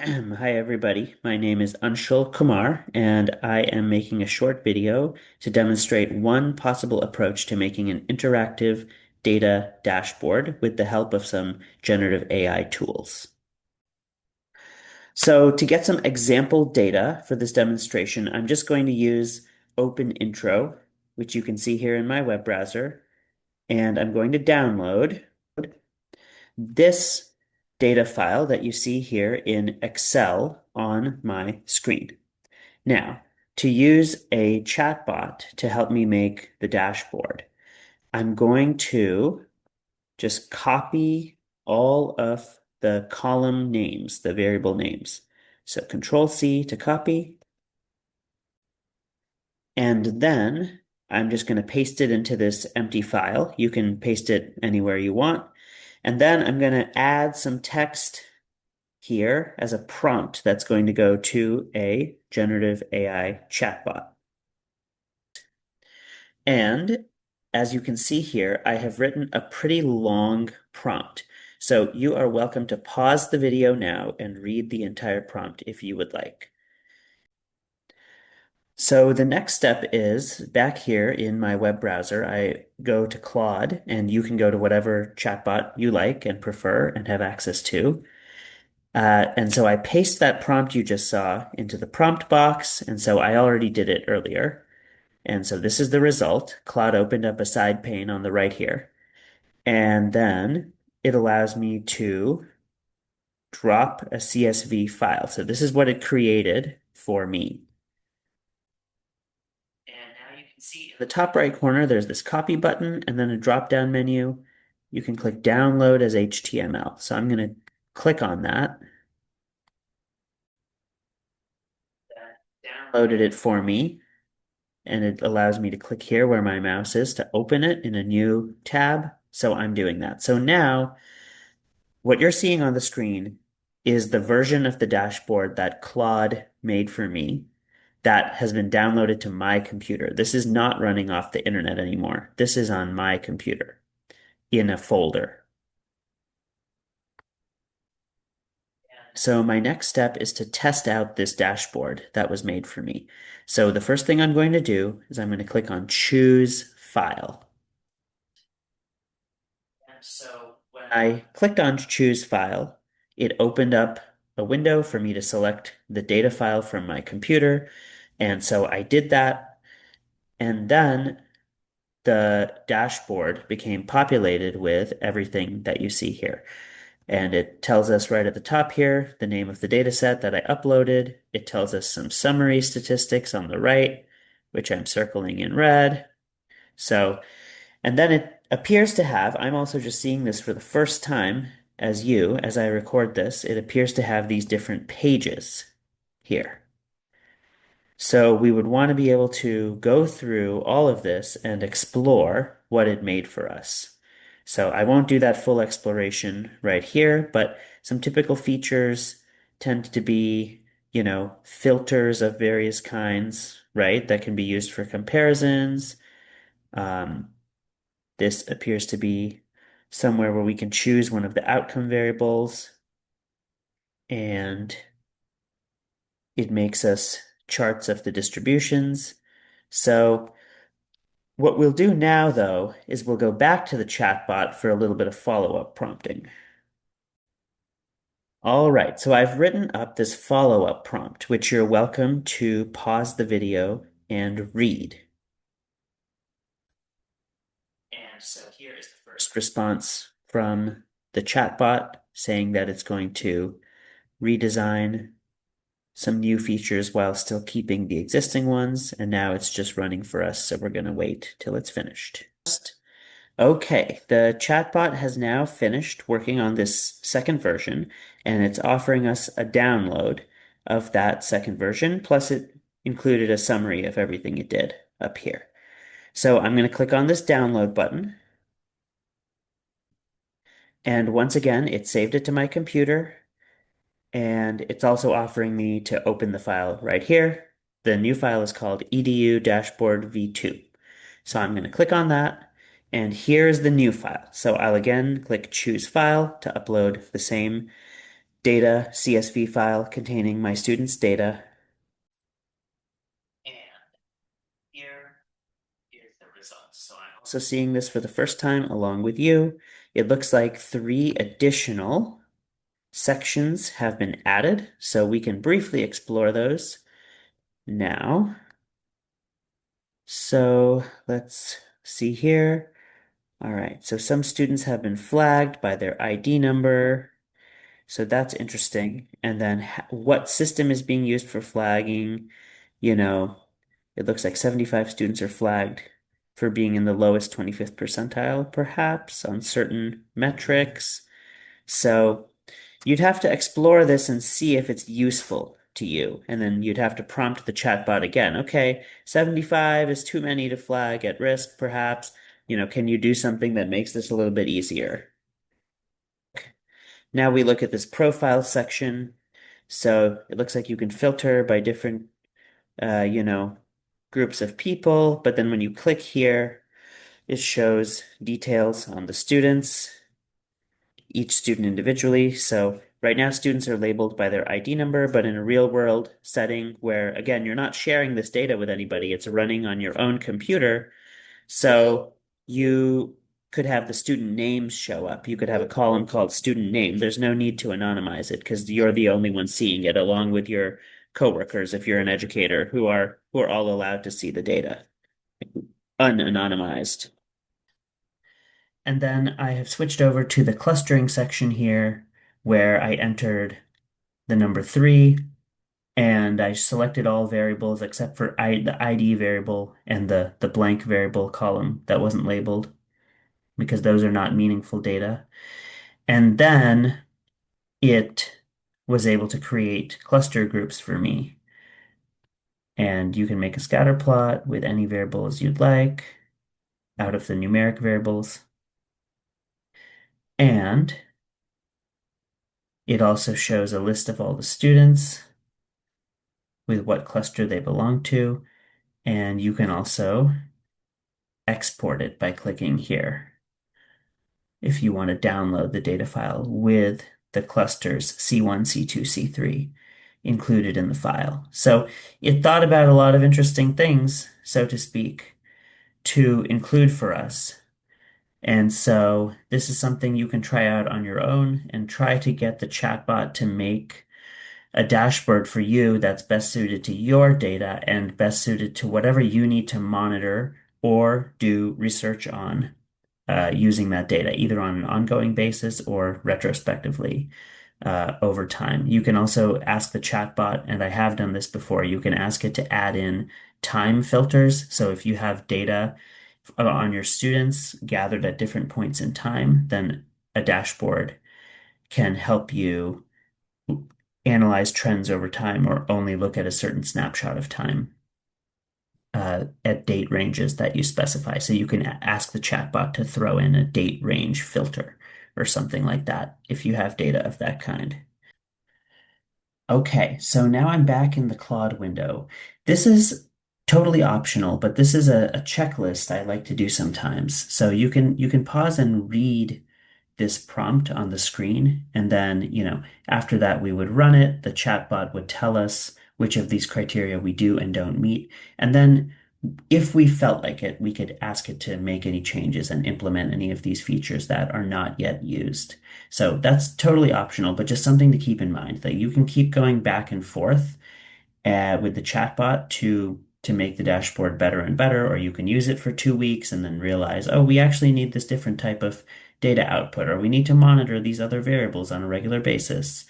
Hi, everybody. My name is Anshul Kumar, and I am making a short video to demonstrate one possible approach to making an interactive data dashboard with the help of some generative AI tools. So to get some example data for this demonstration, I'm just going to use Open Intro, which you can see here in my web browser, and I'm going to download this data file that you see here in Excel on my screen. Now, to use a chatbot to help me make the dashboard, I'm going to just copy all of the column names, the variable names. So Control C to copy, and then I'm just going to paste it into this empty file. You can paste it anywhere you want. And then I'm going to add some text here as a prompt that's going to go to a generative AI chatbot. And as you can see here, I have written a pretty long prompt. So you are welcome to pause the video now and read the entire prompt if you would like. So the next step is back here in my web browser, I go to Claude, and you can go to whatever chatbot you like and prefer and have access to. And so I paste that prompt you just saw into the prompt box, and so I already did it earlier. And so this is the result. Claude opened up a side pane on the right here. And then it allows me to drop a CSV file. So this is what it created for me. And now you can see in the top right corner, there's this copy button and then a drop-down menu. You can click download as HTML. So I'm going to click on that. That downloaded it for me. And it allows me to click here where my mouse is to open it in a new tab. So I'm doing that. So now what you're seeing on the screen is the version of the dashboard that Claude made for me that has been downloaded to my computer. This is not running off the internet anymore. This is on my computer in a folder. So my next step is to test out this dashboard that was made for me. So the first thing I'm going to do is I'm going to click on Choose File. So when I clicked on Choose File, it opened up a window for me to select the data file from my computer. And so I did that. And then the dashboard became populated with everything that you see here. And it tells us right at the top here the name of the data set that I uploaded. It tells us some summary statistics on the right, which I'm circling in red. So, and then it appears to have, I'm also just seeing this for the first time as I record this, it appears to have these different pages here. So we would want to be able to go through all of this and explore what it made for us. So I won't do that full exploration right here, but some typical features tend to be, filters of various kinds, right, that can be used for comparisons. Um, this appears to be somewhere where we can choose one of the outcome variables, and it makes us charts of the distributions. So what we'll do now, though, is we'll go back to the chatbot for a little bit of follow-up prompting. All right, so I've written up this follow-up prompt, which you're welcome to pause the video and read. And so here is the first response from the chatbot saying that it's going to redesign some new features while still keeping the existing ones, and now it's just running for us, so we're going to wait till it's finished. Okay, the chatbot has now finished working on this second version, and it's offering us a download of that second version, plus it included a summary of everything it did up here. So I'm going to click on this download button, and once again, it saved it to my computer, and it's also offering me to open the file right here. The new file is called edu dashboard v2. So I'm going to click on that, and here's the new file. So I'll again click choose file to upload the same data CSV file containing my students' data. And here's the results. So I'm also seeing this for the first time along with you. It looks like 3 additional sections have been added, so we can briefly explore those now. So let's see here. All right, so some students have been flagged by their ID number. So that's interesting. And then what system is being used for flagging? You know, it looks like 75 students are flagged for being in the lowest 25th percentile, perhaps, on certain metrics. So you'd have to explore this and see if it's useful to you. And then you'd have to prompt the chatbot again. Okay, 75 is too many to flag at risk, perhaps. Can you do something that makes this a little bit easier? Now we look at this profile section. So it looks like you can filter by different, uh, you know, groups of people. But then when you click here, it shows details on the students, each student individually. So right now, students are labeled by their ID number, but in a real world setting where, again, you're not sharing this data with anybody, it's running on your own computer. So you could have the student names show up. You could have a column called student name. There's no need to anonymize it because you're the only one seeing it, along with your coworkers, if you're an educator, who are all allowed to see the data unanonymized. And then I have switched over to the clustering section here where I entered the number 3 and I selected all variables except for the ID variable and the blank variable column that wasn't labeled because those are not meaningful data. And then it was able to create cluster groups for me. And you can make a scatter plot with any variables you'd like out of the numeric variables. And it also shows a list of all the students with what cluster they belong to. And you can also export it by clicking here if you want to download the data file with the clusters C1, C2, C3 included in the file. So it thought about a lot of interesting things, so to speak, to include for us. And so this is something you can try out on your own and try to get the chatbot to make a dashboard for you that's best suited to your data and best suited to whatever you need to monitor or do research on using that data, either on an ongoing basis or retrospectively over time. You can also ask the chatbot, and I have done this before, you can ask it to add in time filters. So if you have data on your students gathered at different points in time, then a dashboard can help you analyze trends over time or only look at a certain snapshot of time at date ranges that you specify. So you can ask the chatbot to throw in a date range filter or something like that if you have data of that kind. Okay, so now I'm back in the Claude window. This is totally optional, but this is a checklist I like to do sometimes. So you can pause and read this prompt on the screen, and then, after that we would run it. The chatbot would tell us which of these criteria we do and don't meet. And then if we felt like it, we could ask it to make any changes and implement any of these features that are not yet used. So that's totally optional, but just something to keep in mind that you can keep going back and forth with the chatbot to make the dashboard better and better, or you can use it for 2 weeks and then realize, oh, we actually need this different type of data output, or we need to monitor these other variables on a regular basis.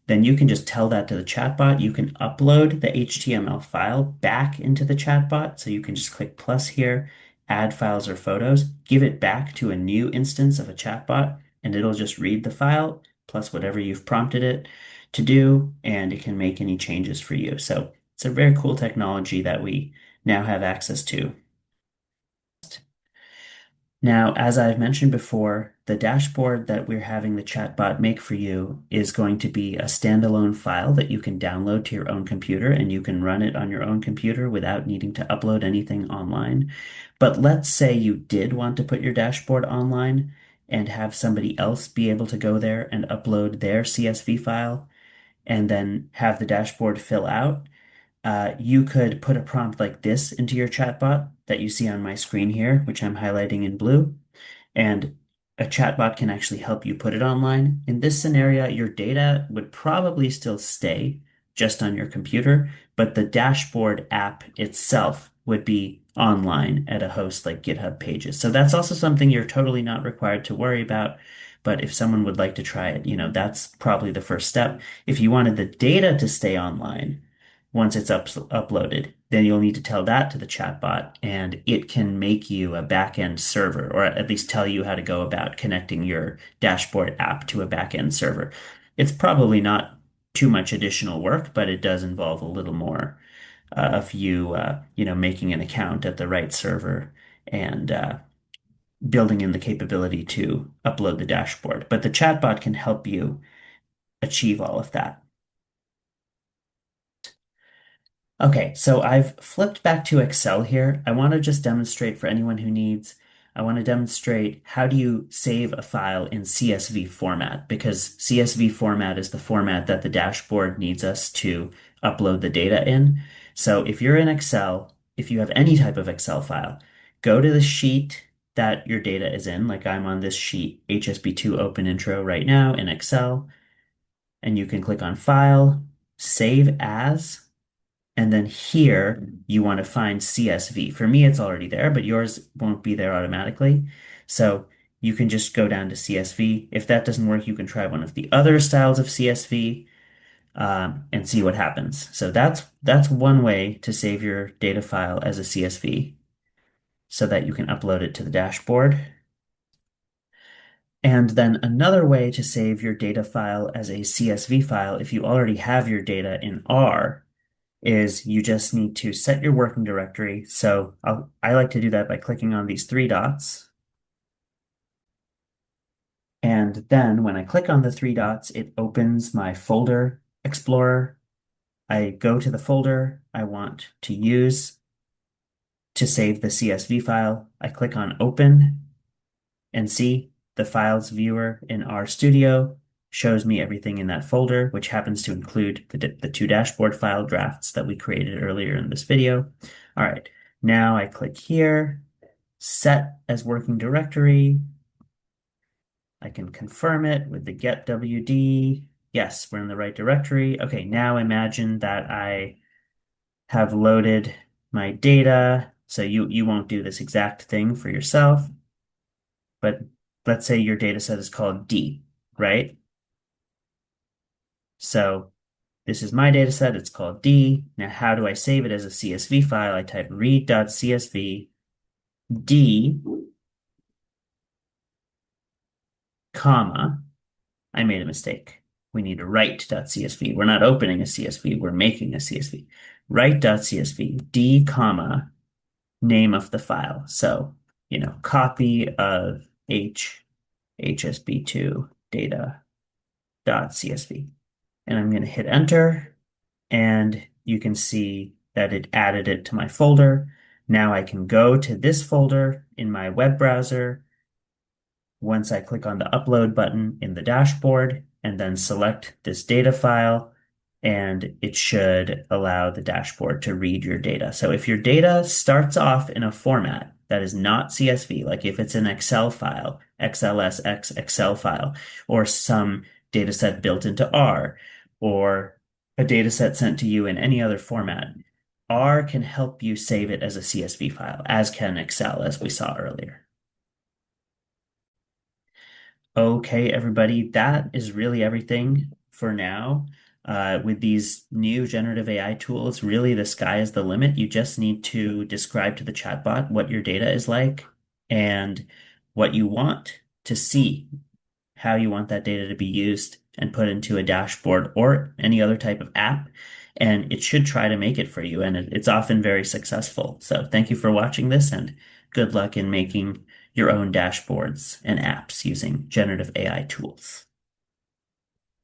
Then you can just tell that to the chatbot. You can upload the HTML file back into the chatbot. So you can just click plus here, add files or photos, give it back to a new instance of a chatbot, and it'll just read the file plus whatever you've prompted it to do, and it can make any changes for you. So it's a very cool technology that we now have access to. Now, as I've mentioned before, the dashboard that we're having the chatbot make for you is going to be a standalone file that you can download to your own computer and you can run it on your own computer without needing to upload anything online. But let's say you did want to put your dashboard online and have somebody else be able to go there and upload their CSV file and then have the dashboard fill out, you could put a prompt like this into your chatbot that you see on my screen here, which I'm highlighting in blue. And a chatbot can actually help you put it online. In this scenario, your data would probably still stay just on your computer, but the dashboard app itself would be online at a host like GitHub Pages. So that's also something you're totally not required to worry about. But if someone would like to try it, that's probably the first step. If you wanted the data to stay online, once it's uploaded, then you'll need to tell that to the chatbot, and it can make you a backend server, or at least tell you how to go about connecting your dashboard app to a backend server. It's probably not too much additional work, but it does involve a little more of you, making an account at the right server and building in the capability to upload the dashboard. But the chatbot can help you achieve all of that. Okay, so I've flipped back to Excel here. I want to just demonstrate for anyone who needs, I want to demonstrate how do you save a file in CSV format, because CSV format is the format that the dashboard needs us to upload the data in. So if you're in Excel, if you have any type of Excel file, go to the sheet that your data is in, like I'm on this sheet, HSB2 Open Intro right now in Excel, and you can click on File, Save As. And then here you want to find CSV. For me, it's already there, but yours won't be there automatically. So you can just go down to CSV. If that doesn't work, you can try one of the other styles of CSV and see what happens. So that's one way to save your data file as a CSV so that you can upload it to the dashboard. And then another way to save your data file as a CSV file, if you already have your data in R, is you just need to set your working directory. So I like to do that by clicking on these three dots. And then when I click on the three dots, it opens my folder explorer. I go to the folder I want to use to save the CSV file. I click on open and see the files viewer in RStudio shows me everything in that folder, which happens to include the two dashboard file drafts that we created earlier in this video. All right, now I click here, set as working directory. I can confirm it with the get wd. Yes, we're in the right directory. Okay, now imagine that I have loaded my data. So you won't do this exact thing for yourself, but let's say your data set is called D, right? So this is my data set, it's called D. Now, how do I save it as a CSV file? I type read.csv D, comma, I made a mistake. We need to write.csv. We're not opening a CSV, we're making a CSV. Write.csv D, comma, name of the file. So, copy of HSB2 data.csv. And I'm going to hit enter, and you can see that it added it to my folder. Now I can go to this folder in my web browser once I click on the upload button in the dashboard and then select this data file, and it should allow the dashboard to read your data. So if your data starts off in a format that is not CSV, like if it's an Excel file, XLSX Excel file, or some data set built into R, or a data set sent to you in any other format, R can help you save it as a CSV file, as can Excel, as we saw earlier. Okay, everybody, that is really everything for now. With these new generative AI tools, really the sky is the limit. You just need to describe to the chatbot what your data is like and what you want to see, how you want that data to be used and put into a dashboard or any other type of app. And it should try to make it for you. And it's often very successful. So thank you for watching this, and good luck in making your own dashboards and apps using generative AI tools.